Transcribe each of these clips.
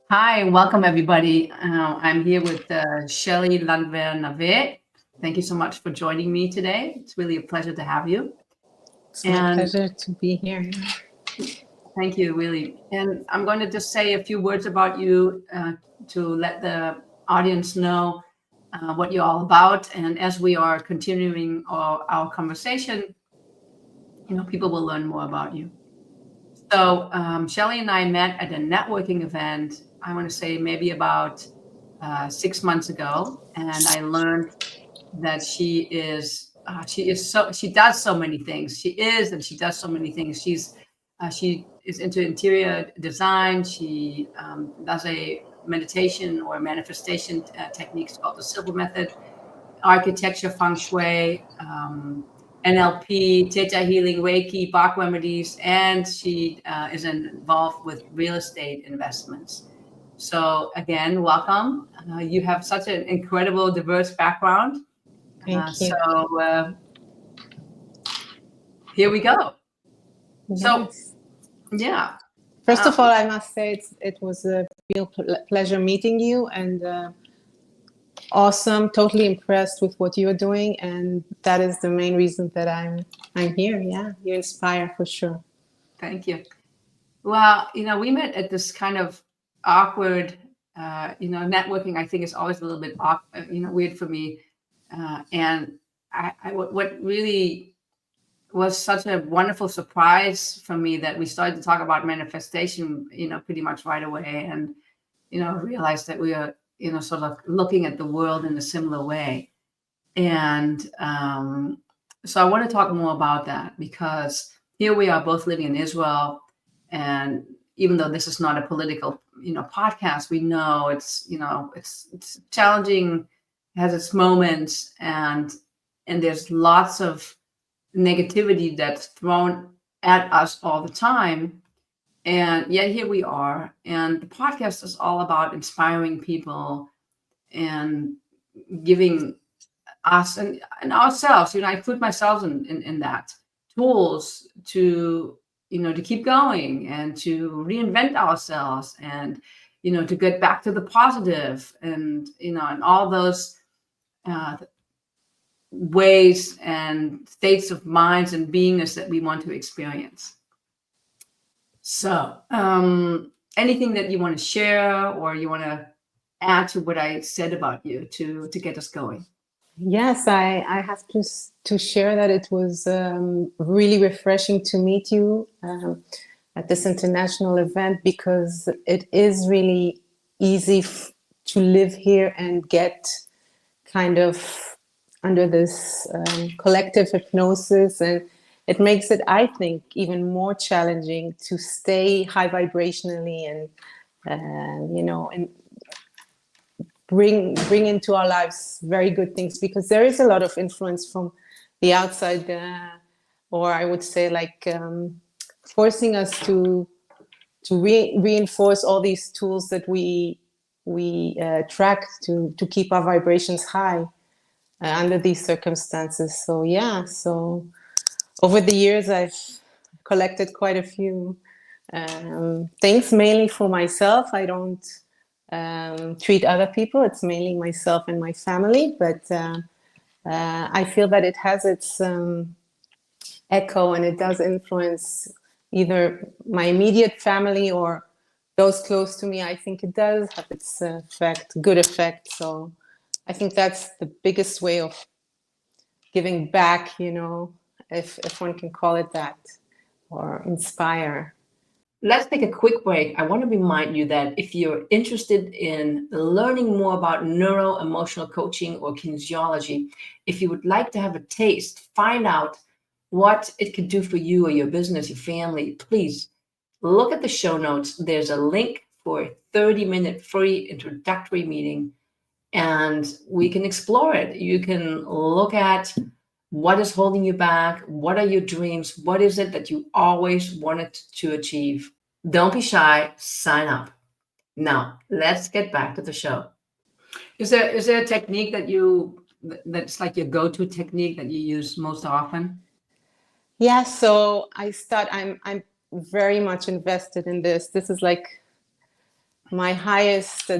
Hi, welcome everybody. I'm here with Shelly Landwer Nave. Thank you so much for joining me today. It's really a pleasure to have you. It's my And pleasure to be here. thank you, really. And I'm going to just say a few words about you to let the audience know what you're all about. And as we are continuing our conversation, people will learn more about you. So Shelly and I met at a networking event, I want to say maybe about 6 months ago, and I learned that she does so many things. She does so many things. She is into interior design. She does a meditation or manifestation techniques called the Silver Method, architecture, feng shui, NLP, Theta healing, Reiki, Bach remedies, and she is involved with real estate investments. So again, welcome. You have such an incredible, diverse background. Thank you. So here we go. So Yes. yeah. First of all, I must say it was a real pleasure meeting you, and awesome. Totally impressed with what you're doing, and that is the main reason that I'm here. Yeah, you inspire for sure. Thank you. Well, we met at this kind of awkward, networking. I think is always a little bit awkward, weird for me. And what really was such a wonderful surprise for me that we started to talk about manifestation, pretty much right away, and realized that we are, sort of looking at the world in a similar way. And so I want to talk more about that because here we are both living in Israel, and even though this is not a political, podcast, we know it's challenging, has its moments, and there's lots of negativity that's thrown at us all the time. And yet here we are. And the podcast is all about inspiring people and giving us and ourselves, I include myself in that, tools to, to keep going and to reinvent ourselves and, to get back to the positive and, and all those uh, ways and states of minds and beingness that we want to experience. So, anything that you want to share or you want to add to what I said about you to get us going? Yes, I have to share that it was really refreshing to meet you at this international event because it is really easy to live here and get kind of under this collective hypnosis, and it makes it, I think, even more challenging to stay high vibrationally and and bring into our lives very good things, because there is a lot of influence from the outside, or I would say like forcing us to reinforce all these tools that we track to keep our vibrations high under these circumstances. So yeah, so over the years I've collected quite a few things, mainly for myself. I don't treat other people. It's mainly myself and my family, but I feel that it has its echo, and it does influence either my immediate family or those close to me. I think it does have its good effect. So I think that's the biggest way of giving back, if one can call it that, or inspire. Let's take a quick break. I want to remind you that if you're interested in learning more about neuro emotional coaching or kinesiology, if you would like to have a taste, find out what it could do for you or your business, your family, please look at the show notes. There's a link for a 30-minute free introductory meeting, and we can explore it. You can look at what is holding you back, what are your dreams, what is it that you always wanted to achieve. Don't be shy, sign up. Now, let's get back to the show. Is there a technique that's like your go-to technique that you use most often? Yeah, so I'm very much invested in this. This is like my highest,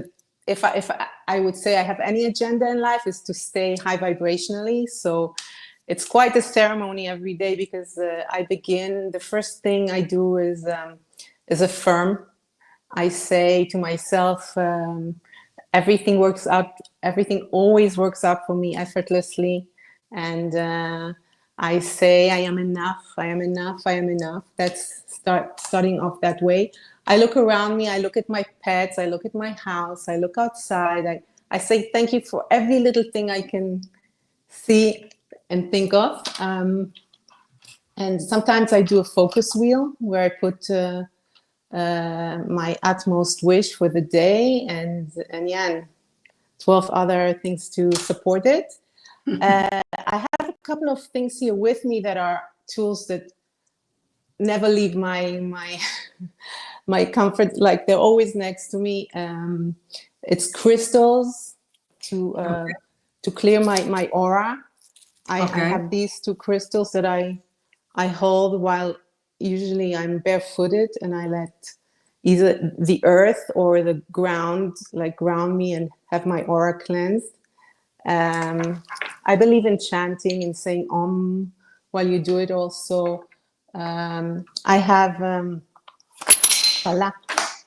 if I would say I have any agenda in life, is to stay high vibrationally. So it's quite a ceremony every day, because the first thing I do is affirm. I say to myself, everything works out, everything always works out for me effortlessly. And I say, I am enough, I am enough, I am enough. That's starting off that way. I look around me, I look at my pets, I look at my house, I look outside. I say thank you for every little thing I can see and think of. And sometimes I do a focus wheel where I put my utmost wish for the day, and 12 other things to support it. I have a couple of things here with me that are tools that never leave my my comfort. Like, they're always next to me. It's crystals to clear my aura. I have these two crystals that I hold while usually I'm barefooted, and I let either the earth or the ground ground me and have my aura cleansed. I believe in chanting and saying Om while you do it also. I have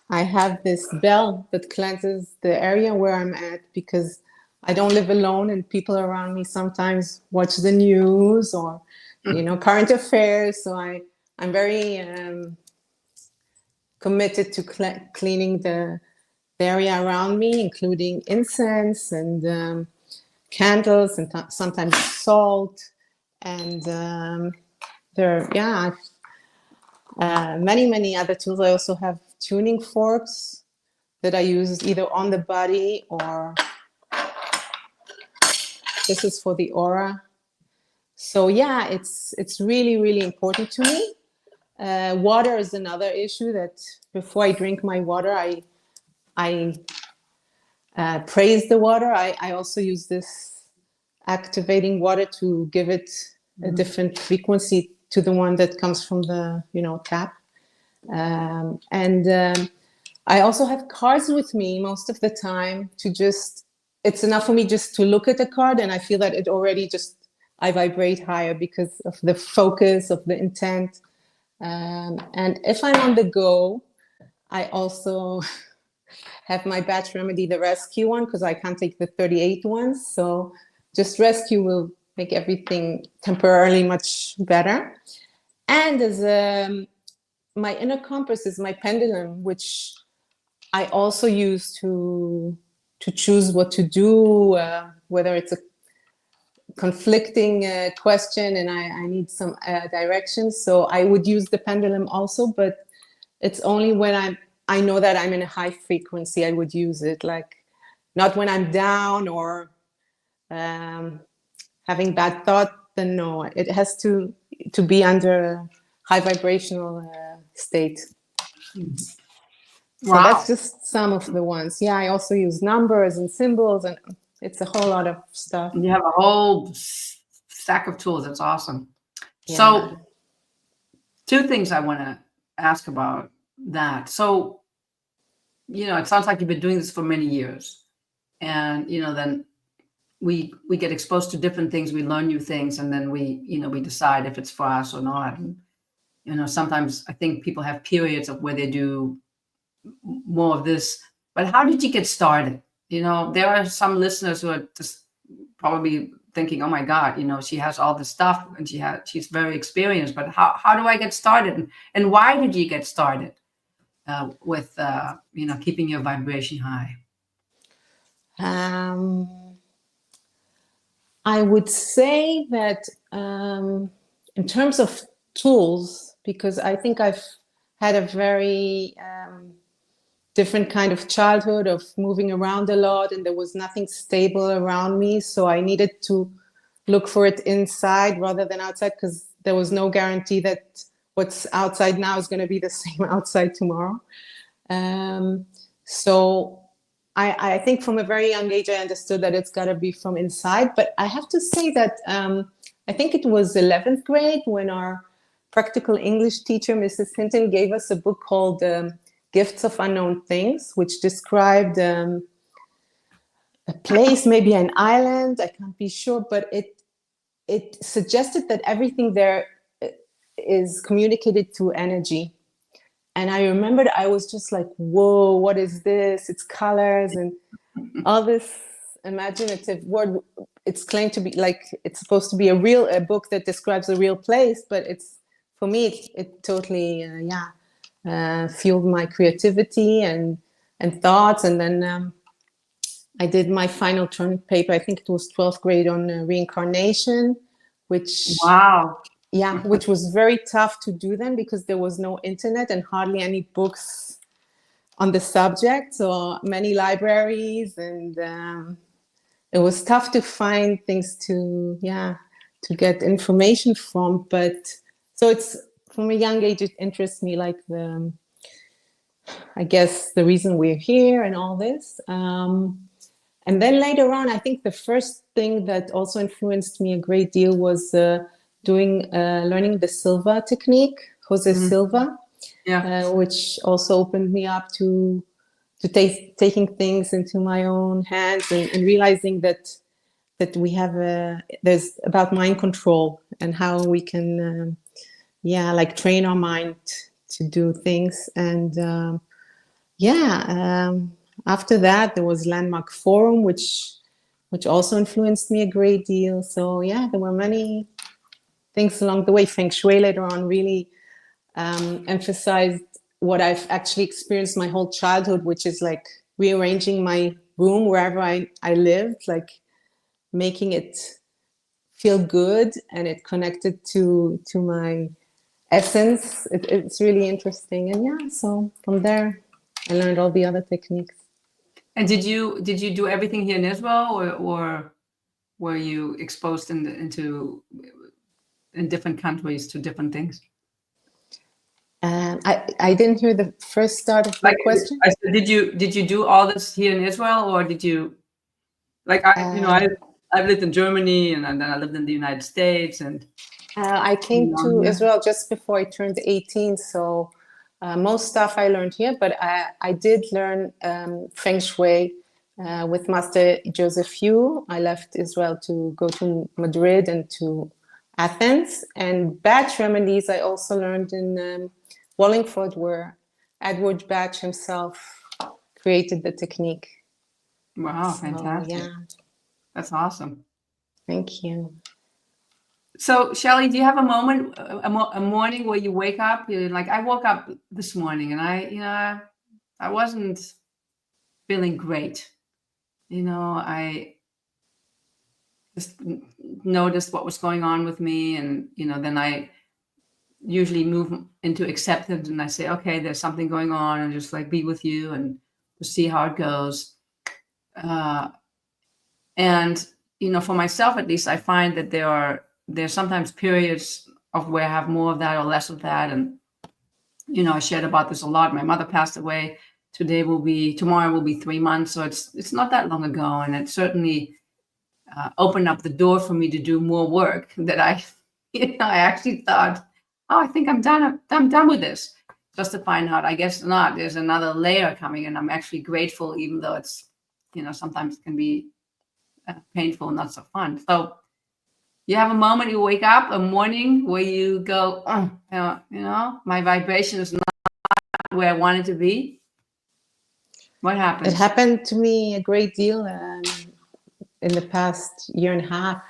I have this bell that cleanses the area where I'm at, because I don't live alone, and people around me sometimes watch the news or current affairs. So I'm very committed to cleaning the area around me, including incense and candles, and sometimes salt. And there are many other tools. I also have tuning forks that I use either on the body, or this is for the aura. So it's really important to me. Water is another issue, that before I drink my water, I praise the water. I also use this activating water to give it a different frequency to the one that comes from the tap. I also have cards with me most of the time it's enough for me just to look at the card, and I feel that it already I vibrate higher because of the focus, of the intent. And if I'm on the go, I also have my batch remedy, the rescue one, because I can't take the 38 ones. So just rescue will make everything temporarily much better. And as my inner compass is my pendulum, which I also use to choose what to do, whether it's a conflicting question and I need some direction. So I would use the pendulum also, but it's only when I know that I'm in a high frequency I would use it, like not when I'm down or having bad thought. Then no, it has to be under a high vibrational state. So that's just some of the ones. Yeah, I also use numbers and symbols, and it's a whole lot of stuff. You have a whole stack of tools. That's awesome. Yeah. So, two things I want to ask about that. So, it sounds like you've been doing this for many years, and then we get exposed to different things, we learn new things, and then we decide if it's for us or not. And, sometimes I think people have periods of where they do more of this. But how did you get started? There are some listeners who are just probably thinking, oh my God, she has all this stuff and she's very experienced, but how do I get started? And why did you get started with keeping your vibration high? I would say that in terms of tools, because I think I've had a very different kind of childhood of moving around a lot, and there was nothing stable around me. So I needed to look for it inside rather than outside, because there was no guarantee that what's outside now is going to be the same outside tomorrow. So I think from a very young age, I understood that it's got to be from inside. But I have to say that I think it was 11th grade when our practical English teacher, Mrs. Hinton, gave us a book called Gifts of Unknown Things, which described a place, maybe an island, I can't be sure, but it suggested that everything there is communicated through energy. And I remembered I was just like, whoa, what is this? It's colors and all this imaginative word. It's claimed to be like, it's supposed to be a book that describes a real place, but it's, for me, it totally, fueled my creativity and thoughts. And then I did my final term paper, I think it was 12th grade, on reincarnation, which Wow. which was very tough to do then because there was no internet and hardly any books on the subject. So many libraries, and it was tough to find things to get information from. But so it's, from a young age, it interests me, like I guess the reason we're here and all this. And then later on, I think the first thing that also influenced me a great deal was learning the Silva technique, Jose Silva, which also opened me up to taking things into my own hands and realizing that we have there's about mind control and how we can like train our mind to do things. And after that there was Landmark Forum, which also influenced me a great deal. So there were many things along the way. Feng Shui later on really emphasized what I've actually experienced my whole childhood, which is like rearranging my room wherever I lived, like making it feel good and it connected to my essence. It's really interesting. And so from there I learned all the other techniques. And did you do everything here in Israel, or were you exposed in different countries to different things? I didn't hear the first start of the question. I said, did you do all this here in Israel, or did you, like, I've lived in Germany, and then I lived in the United States, and I came to Israel just before I turned 18, so most stuff I learned here, but I did learn Feng Shui with Master Joseph Yu. I left Israel to go to Madrid and to Athens. And Bach remedies I also learned in Wallingford, where Edward Bach himself created the technique. Wow, fantastic. That's awesome. Thank you. So, Shelly, do you have a moment, a morning where you wake up? You're like, I woke up this morning and I wasn't feeling great. I just noticed what was going on with me, and then I usually move into acceptance, and I say, okay, there's something going on, and just like be with you and just see how it goes. And for myself at least, I find that there's sometimes periods of where I have more of that or less of that. And, I shared about this a lot. My mother passed away. Tomorrow will be 3 months. So it's not that long ago. And it certainly opened up the door for me to do more work that I actually thought, oh, I think I'm done. I'm done with this. Just to find out, I guess not. There's another layer coming, and I'm actually grateful, even though it's, sometimes it can be painful and not so fun. So you have a moment, you wake up a morning where you go, my vibration is not where I want it to be. What happens? It happened to me a great deal in the past year and a half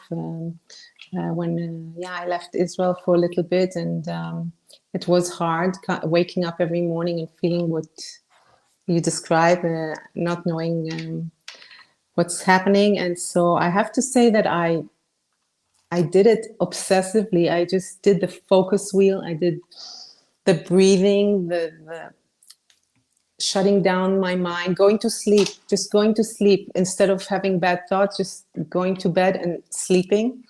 when I left Israel for a little bit, and it was hard waking up every morning and feeling what you describe, not knowing what's happening. And so I have to say that I did it obsessively. I just did the focus wheel. I did the breathing, the shutting down my mind, going to sleep instead of having bad thoughts, just going to bed and sleeping.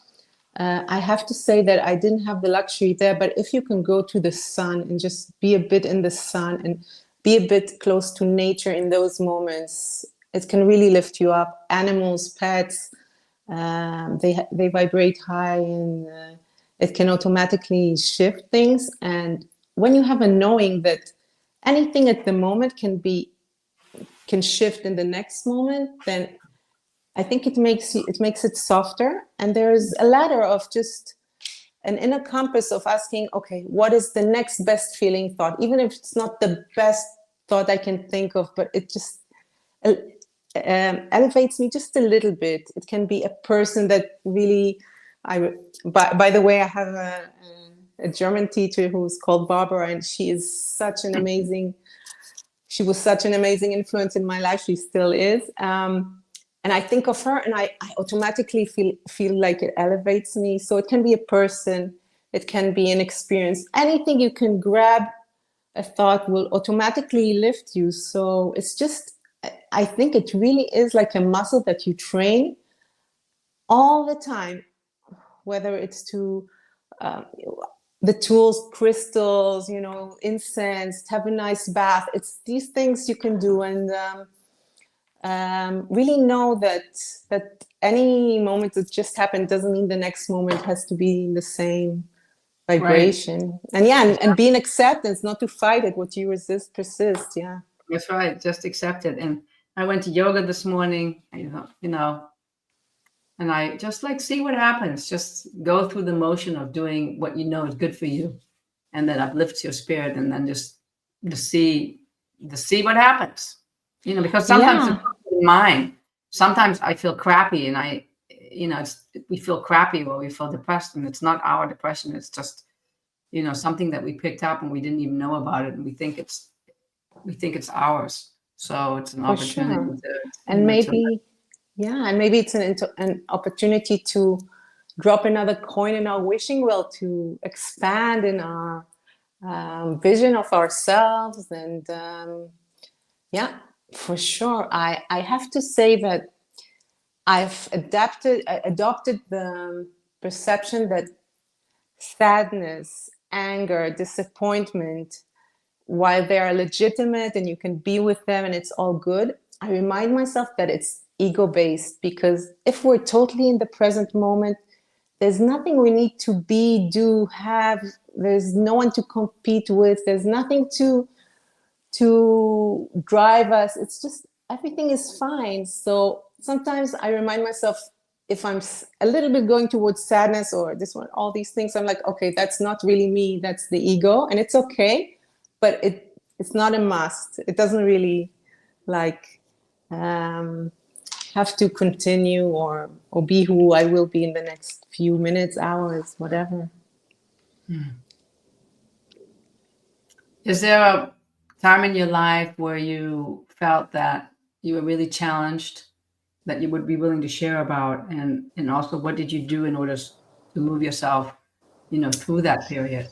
I have to say that I didn't have the luxury there, but if you can go to the sun and just be a bit in the sun and be a bit close to nature in those moments, it can really lift you up. Animals, pets, they vibrate high, and it can automatically shift things. And when you have a knowing that anything at the moment can shift in the next moment, then I think it makes it softer. And there's a ladder of just an inner compass of asking, okay, what is the next best feeling thought? Even if it's not the best thought I can think of, but it just elevates me just a little bit. It can be a person that really, by the way, I have a German teacher who's called Barbara, and she was such an amazing influence in my life. She still is. And I think of her and I automatically feel like it elevates me. So it can be a person, it can be an experience. Anything you can grab a thought will automatically lift you. So it's just, I think it really is like a muscle that you train all the time, whether it's to the tools, crystals, incense, have a nice bath. It's these things you can do, and really know that any moment that just happened doesn't mean the next moment has to be in the same vibration. Right. And be in acceptance, not to fight it. What you resist persists. Yeah, that's right. Just accept it. And I went to yoga this morning, and I just see what happens. Just go through the motion of doing what is good for you, and that uplifts your spirit, and then just to see what happens. Because sometimes it's in mind. Sometimes I feel crappy, and we feel crappy or we feel depressed, and it's not our depression. It's just, something that we picked up and we didn't even know about it, and we think it's ours. So it's an opportunity and maybe it's an opportunity to drop another coin in our wishing well, to expand in our vision of ourselves. And for sure, I have to say that I've adopted the perception that sadness, anger, disappointment, while they are legitimate and you can be with them and it's all good, I remind myself that it's ego-based, because if we're totally in the present moment, there's nothing we need to be, do, have. There's no one to compete with. There's nothing to drive us. It's just, everything is fine. So sometimes I remind myself, if I'm a little bit going towards sadness or this one, all these things, I'm like, okay, that's not really me. That's the ego, and it's okay, but it's not a must. It doesn't really have to continue or be who I will be in the next few minutes, hours, whatever. Is there a time in your life where you felt that you were really challenged, that you would be willing to share about, and also what did you do in order to move yourself, through that period?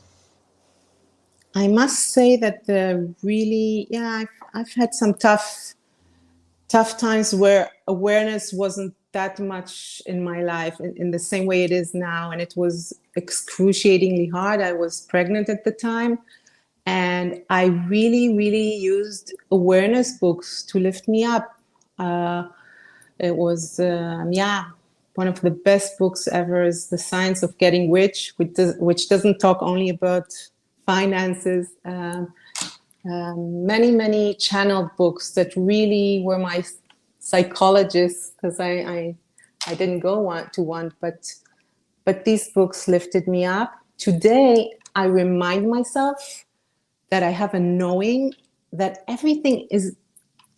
I must say that I've had some tough times where awareness wasn't that much in my life in the same way it is now, and it was excruciatingly hard. I was pregnant at the time, and I really, really used awareness books to lift me up. It was, one of the best books ever is The Science of Getting Rich, which doesn't talk only about finances. Many, many channeled books that really were my psychologists, because I didn't go to one, but these books lifted me up. Today, I remind myself that I have a knowing that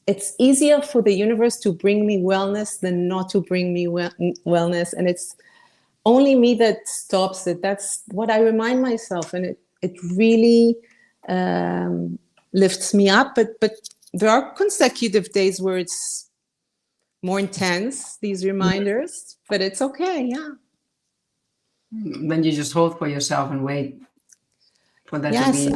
it's easier for the universe to bring me wellness than not to bring me wellness. And it's only me that stops it. That's what I remind myself. And it really lifts me up. But there are consecutive days where it's more intense, these reminders, but it's okay. Yeah. Then you just hold for yourself and wait for that to be.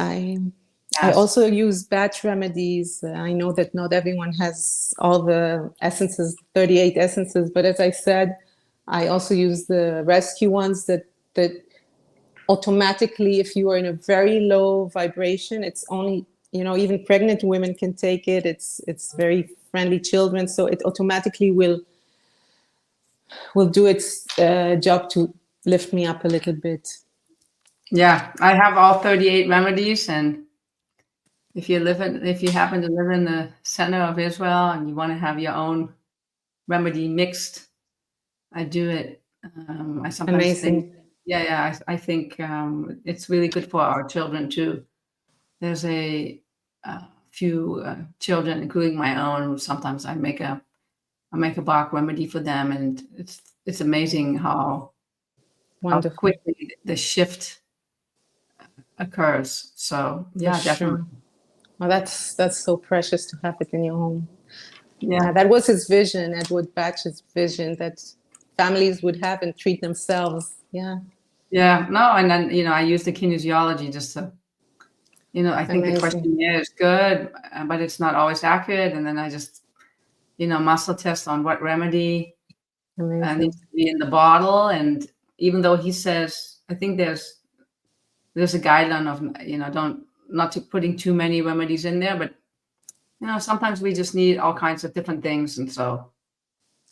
I also use batch remedies. I know that not everyone has all the essences, 38 essences, but as I said, I also use the rescue ones that automatically, if you are in a very low vibration, it's only, even pregnant women can take it. It's very friendly children, so it automatically will do its job to lift me up a little bit. Yeah, I have all 38 remedies, and if you happen to live in the center of Israel and you want to have your own remedy mixed, I do it. I sometimes think, Amazing. yeah, I think it's really good for our children too. There's a few children, including my own, who sometimes I make a Bach remedy for them, and it's amazing how Wonderful. quickly the shift occurs. So For yeah, definitely. sure. Well, that's so precious to have it in your home. Yeah, Yeah. that was his vision, Edward Bach's vision, that families would have and treat themselves. Yeah, Yeah. No, and then, I use the kinesiology just to, I think the amazing, questionnaire is good, but it's not always accurate. And then I just, muscle test on what remedy needs amazing. to be in the bottle. And even though he says, I think there's a guideline of, don't not to putting too many remedies in there, but sometimes we just need all kinds of different things. And so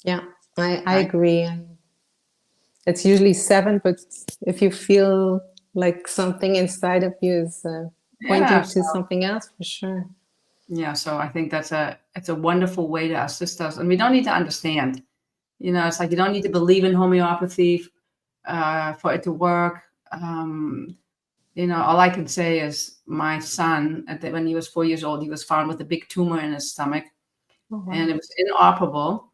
Yeah, I I, agree. It's usually seven, but if you feel like something inside of you is yeah, pointing to so something else, for sure. yeah, so I think it's a wonderful way to assist us. And we don't need to understand. It's like you don't need to believe in homeopathy for it to work. All I can say is my son, when he was 4 years old, he was found with a big tumor in his stomach, Oh, and wow. it was inoperable.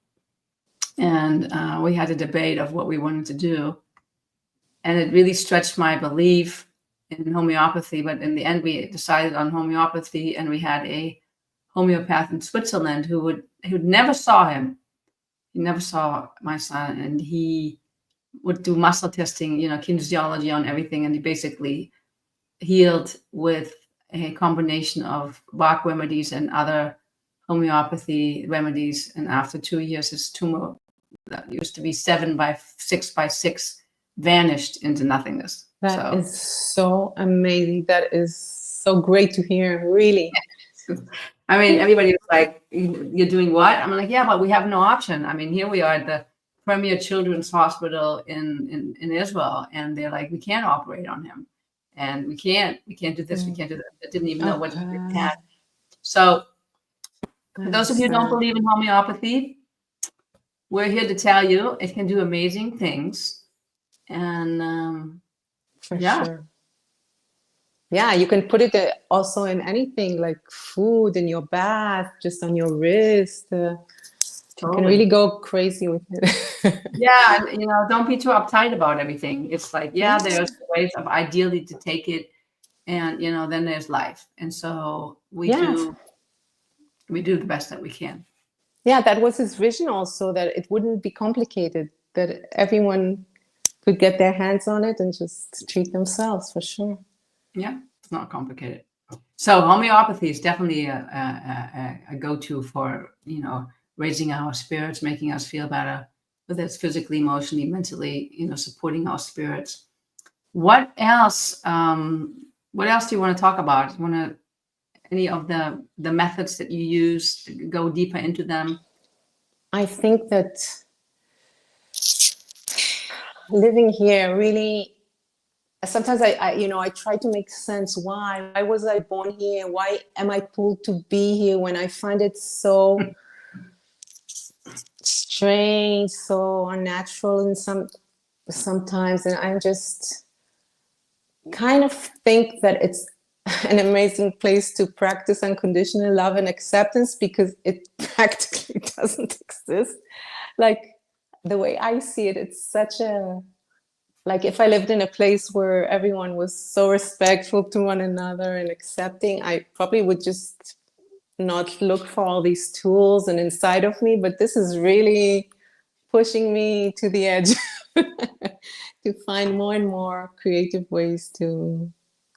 And we had a debate of what we wanted to do, and it really stretched my belief in homeopathy. But in the end, we decided on homeopathy, and we had a homeopath in Switzerland who never saw him. He never saw my son, and he would do muscle testing, kinesiology on everything, and he basically healed with a combination of Bach remedies and other homeopathy remedies. And after 2 years, his tumor that used to be 7 by 6 by 6 vanished into nothingness. That So, is so amazing. That is so great to hear, really. I mean, everybody was like, "You're doing what?" I'm like, "Yeah, but we have no option." I mean, here we are at the premier children's hospital in Israel, and they're like, "We can't operate on him, and we can't do this, we Mm. can't do that." They didn't even know what he Okay, had. So, for that those of is you who don't sad. believe in homeopathy, we're here to tell you it can do amazing things. And For yeah, sure. Yeah, you can put it also in anything like food, in your bath, just on your wrist. You can really totally. go crazy with it. Yeah, and don't be too uptight about everything. It's like, yeah, Yeah, there's ways of ideally to take it, and then there's life. And so yeah, we do the best that we can. yeah. That was his vision also, that it wouldn't be complicated, that everyone could get their hands on it and just treat themselves, for sure. Yeah, it's not complicated. So homeopathy is definitely a go-to for raising our spirits, making us feel better, whether it's physically, emotionally, mentally, supporting our spirits. What else? What else do you want to talk about? You want to any of the methods that you use? Go deeper into them. I think that living here really, sometimes I try to make sense. Why was I born here? Why am I pulled to be here, when I find it so strange, so unnatural in sometimes? And I just kind of think that it's an amazing place to practice unconditional love and acceptance, because it practically doesn't exist. Like, the way I see it, it's such a, like, if I lived in a place where everyone was so respectful to one another and accepting, I probably would just not look for all these tools and inside of me. But this is really pushing me to the edge to find more and more creative ways to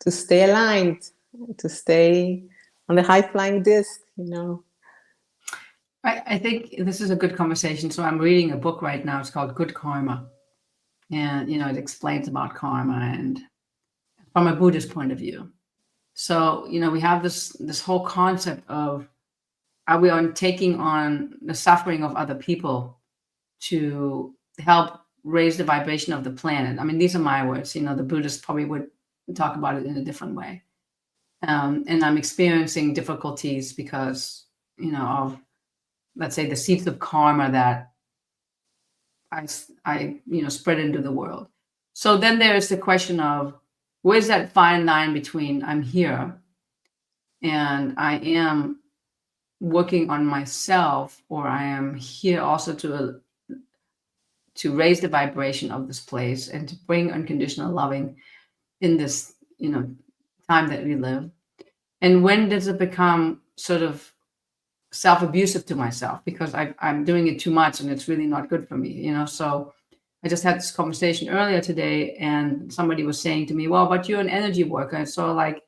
stay aligned, to stay on the high flying disc. I think this is a good conversation. So I'm reading a book right now. It's called Good Karma, and it explains about karma and from a Buddhist point of view. So we have this whole concept of, are we on taking on the suffering of other people to help raise the vibration of the planet? I mean, these are my words. The Buddhists probably would talk about it in a different way. and I'm experiencing difficulties because, of, let's say, the seeds of karma that I spread into the world. So then there's the question of, where's that fine line between I'm here and I am working on myself, or I am here also to raise the vibration of this place and to bring unconditional loving in this, time that we live. And when does it become sort of self-abusive to myself because I'm doing it too much and it's really not good for me. So I just had this conversation earlier today, and somebody was saying to me, well, but you're an energy worker. So like,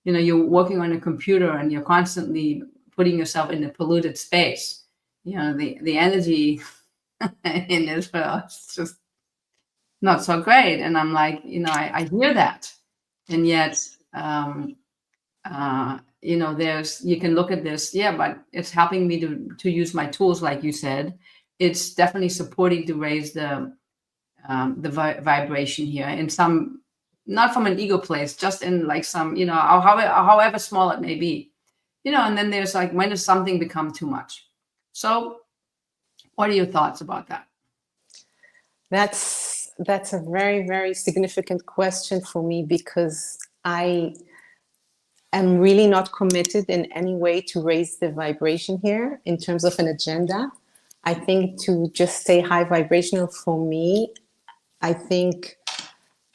you're working on a computer and you're constantly putting yourself in a polluted space. The energy in Israel, it's just not so great. And I'm like, I hear that. And yet, you can look at this, yeah, but it's helping me to use my tools, like you said. It's definitely supporting to raise the vibration here in some, not from an ego place, just in like some, however small it may be, and then there's like, when does something become too much? So what are your thoughts about that? That's a very, very significant question for me, because I am really not committed in any way to raise the vibration here in terms of an agenda. I think to just stay high vibrational for me, I think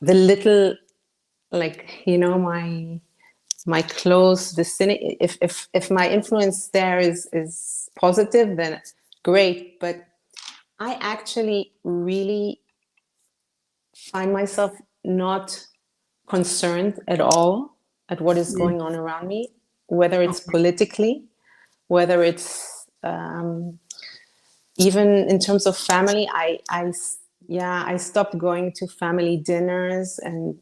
the little, like, my close vicinity, if my influence there is positive, then great. But I actually really find myself not concerned at all at what is going on around me, whether it's politically, whether it's even in terms of family. I stopped going to family dinners and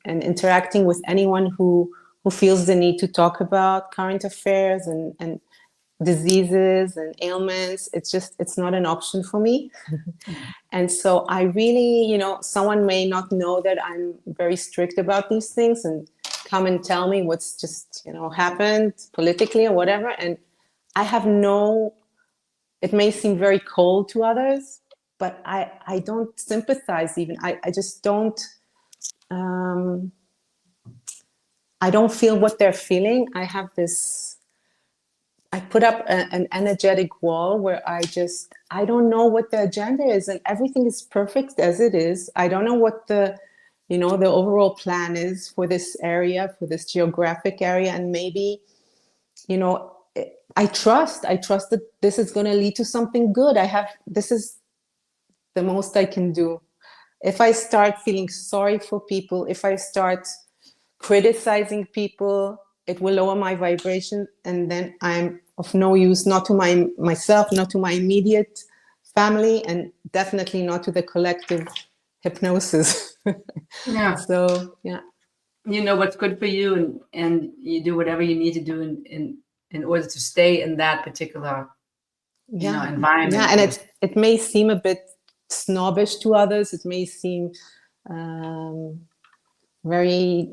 interacting with anyone who feels the need to talk about current affairs and diseases and ailments. It's not an option for me. And so I really, someone may not know that I'm very strict about these things and come and tell me what's just, happened politically or whatever. And I have it may seem very cold to others, but I don't sympathize even. I just don't, I don't feel what they're feeling. I put up an energetic wall where I don't know what the agenda is, and everything is perfect as it is. I don't know what the overall plan is for this area, for this geographic area. And maybe, I trust that this is going to lead to something good. This is the most I can do. If I start feeling sorry for people, if I start criticizing people, it will lower my vibration, and then I'm of no use, not to myself, not to my immediate family, and definitely not to the collective hypnosis. Yeah. So yeah, You know what's good for you, and you do whatever you need to do in order to stay in that particular environment. Yeah, and it may seem a bit snobbish to others. It may seem very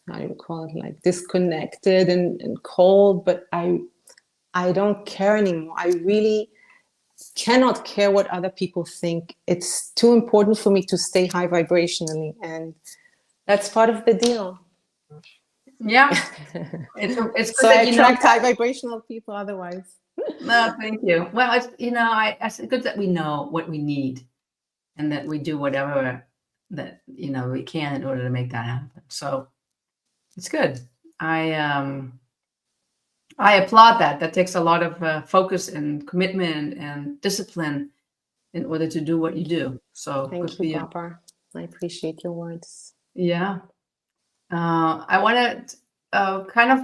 how do you call it, like disconnected and cold, but I don't care anymore. I really cannot care what other people think. It's too important for me to stay high vibrationally, and that's part of the deal. Yeah, it's good so that I attract high vibrational people otherwise. No, thank you. Well, it's good that we know what we need, and that we do whatever that we can in order to make that happen. So it's good. I applaud that. That takes a lot of focus and commitment and discipline in order to do what you do. So good Thank for you, you. Barbara. I appreciate your words. Yeah. I want to kind of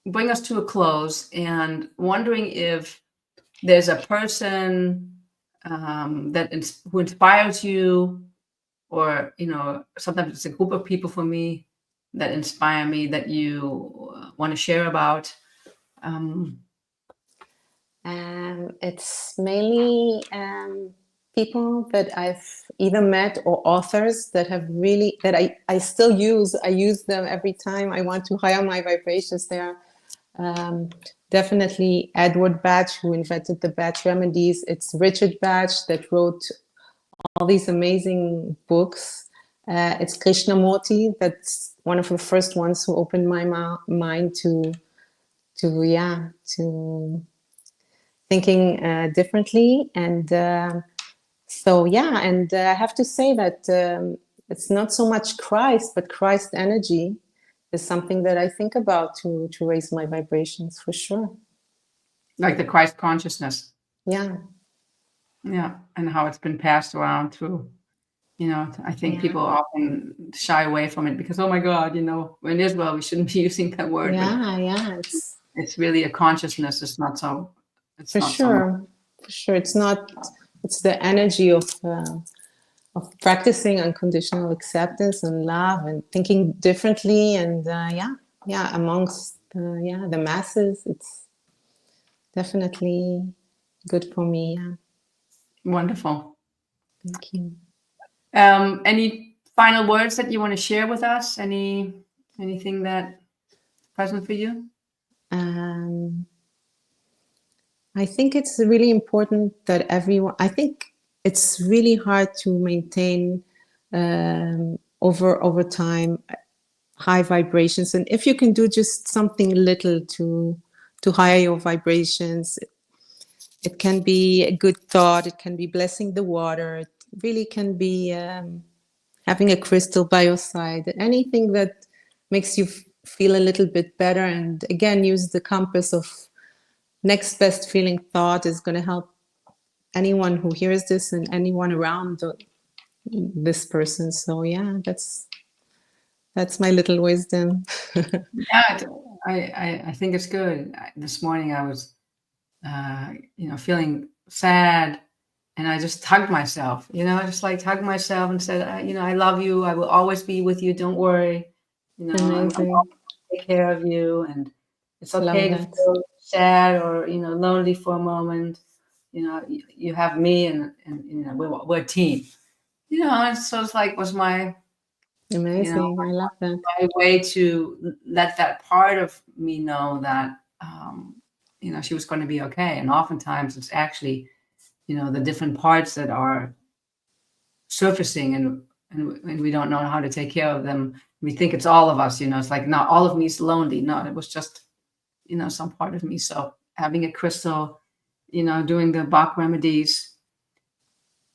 bring us to a close, and wondering if there's a person who inspires you, or sometimes it's a group of people for me that inspire me that you want to share about. It's mainly people that I've either met or authors that have really, that I still use. I use them every time I want to higher my vibrations. There are definitely Edward Bach, who invented the Bach remedies. It's Richard Bach that wrote all these amazing books. It's Krishnamurti, that's one of the first ones who opened my mind to thinking differently. And I have to say that it's not so much Christ, but Christ energy is something that I think about to raise my vibrations, for sure. Like the Christ consciousness. Yeah. Yeah. And how it's been passed around through, I think people often shy away from it because, oh my God, in Israel, we shouldn't be using that word. Yeah. It's really a consciousness. It's not so. For sure. It's the energy of practicing unconditional acceptance and love and thinking differently. And amongst the masses, it's definitely good for me. Yeah. Wonderful. Thank you. Any final words that you want to share with us? Anything that present for you? I think it's really important that I think it's really hard to maintain over time high vibrations. And if you can do just something little to higher your vibrations, it can be a good thought, it can be blessing the water, it really can be having a crystal by your side, anything that makes you feel a little bit better. And again, use the compass of next best feeling thought is going to help anyone who hears this and anyone around this person. So yeah, that's my little wisdom. Yeah, I think it's good. This morning I was, feeling sad, and I just hugged myself. I just like hugged myself and said, I love you. I will always be with you. Don't worry. I'm take care of you, and it's okay to feel sad or lonely for a moment. You have me, and we're a team. And so it's like was my amazing. I love that. My way to let that part of me know that she was going to be okay. And oftentimes it's actually the different parts that are surfacing, and we don't know how to take care of them. We think it's all of us. It's like, no, all of me is lonely. No, it was just some part of me. So having a crystal, doing the Bach remedies,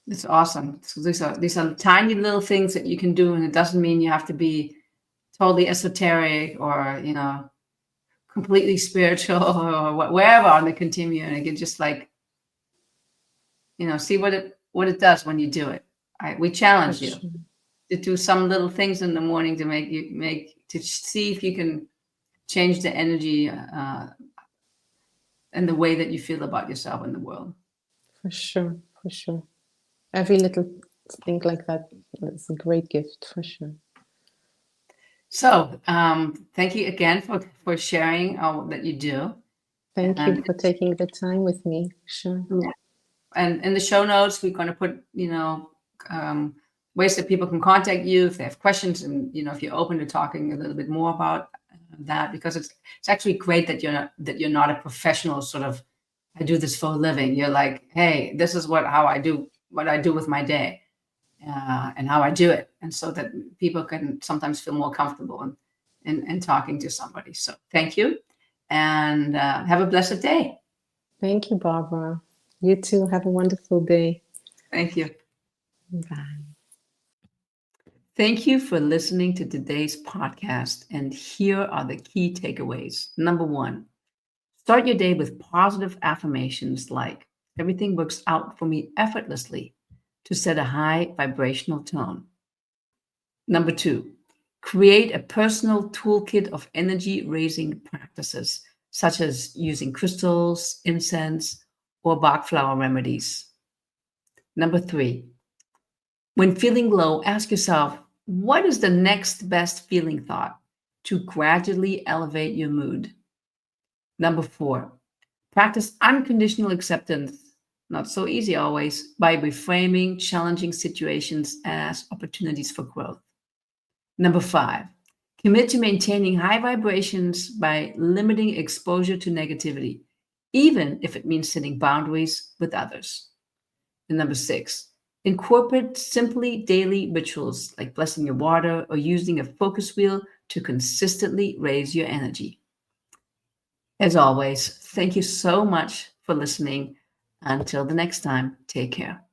it's awesome. So these are tiny little things that you can do, and it doesn't mean you have to be totally esoteric or completely spiritual or wherever on the continuum. And you can just like see what it does when you do it. We challenge you to do some little things in the morning to see if you can change the energy and the way that you feel about yourself in the world. For sure. Every little thing like that is a great gift, for sure. So thank you again for sharing all that you do. Thank you for taking the time with me. Sure. Yeah. And in the show notes, we're going to put, ways that people can contact you if they have questions, and if you're open to talking a little bit more about that, because it's actually great that you're not a professional sort of, I do this for a living. You're like, hey, this is what I do with my day, and how I do it, and so that people can sometimes feel more comfortable in talking to somebody. So thank you, and have a blessed day. Thank you, Barbara. You too. Have a wonderful day. Thank you. Bye. Thank you for listening to today's podcast. And here are the key takeaways. Number 1, start your day with positive affirmations like, everything works out for me effortlessly, to set a high vibrational tone. Number 2, create a personal toolkit of energy raising practices, such as using crystals, incense, or Bach flower remedies. Number 3, when feeling low, ask yourself, what is the next best feeling thought to gradually elevate your mood? Number 4, practice unconditional acceptance not so easy always, by reframing challenging situations as opportunities for growth. Number 5, commit to maintaining high vibrations by limiting exposure to negativity, even if it means setting boundaries with others. And number 6, incorporate simply daily rituals like blessing your water or using a focus wheel to consistently raise your energy. As always, thank you so much for listening. Until the next time, take care.